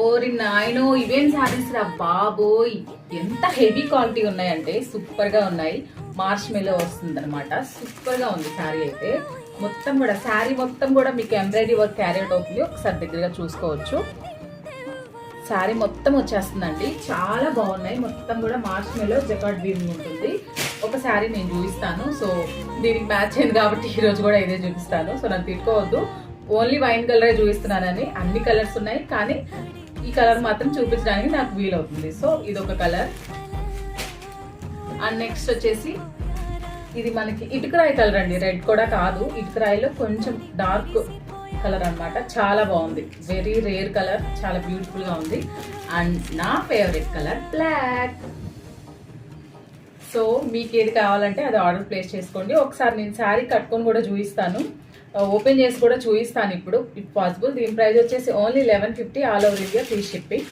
ఓరి నాయనో ఇవేం శారీస్ రా బాబోయ్, ఎంత హెవీ క్వాలిటీ ఉన్నాయంటే సూపర్ గా ఉన్నాయి. మార్చ్ మేలో వస్తుంది అనమాట. సూపర్ గా ఉంది శారీ అయితే. మొత్తం కూడా శారీ మొత్తం కూడా మీకు ఎంబ్రాయిడరీ వర్క్ క్యారీ అవుట్ అవుతుంది. ఒకసారి దగ్గరగా చూసుకోవచ్చు. శారీ మొత్తం వచ్చేస్తుందండి. చాలా బాగున్నాయి. మొత్తం కూడా మార్చ్ మేలో జకార్డ్ వీవింగ్ ఉంటుంది. ఒక శారీ నేను చూపిస్తాను. సో దీనికి మ్యాచ్ అయింది కాబట్టి ఈ రోజు కూడా ఇదే చూపిస్తాను. సో నన్ను తిట్టుకోవద్దు, ఓన్లీ వైన్ కలరే చూపిస్తున్నానని. అన్ని కలర్స్ ఉన్నాయి కానీ ఈ కలర్ మాత్రం చూపించడానికి నాకు వీలవుతుంది. సో ఇది ఒక కలర్. అండ్ నెక్స్ట్ వచ్చేసి ఇది మనకి ఇటుకరాయి కలర్ అండి. రెడ్ కూడా కాదు, ఇటుకరాయిలో కొంచెం డార్క్ కలర్ అన్నమాట. చాలా బాగుంది. వెరీ రేర్ కలర్, చాలా బ్యూటిఫుల్ గా ఉంది. అండ్ నా ఫేవరెట్ కలర్ బ్లాక్. సో మీకు ఏది కావాలంటే అది ఆర్డర్ ప్లేస్ చేసుకోండి. ఒకసారి నేను శారీ కట్టుకొని కూడా చూపిస్తాను, ఓపెన్ చేసి కూడా చూపిస్తాను ఇప్పుడు ఇఫ్ పాసిబుల్. దీని ప్రైస్ వచ్చేసి only 1150 all over India free shipping.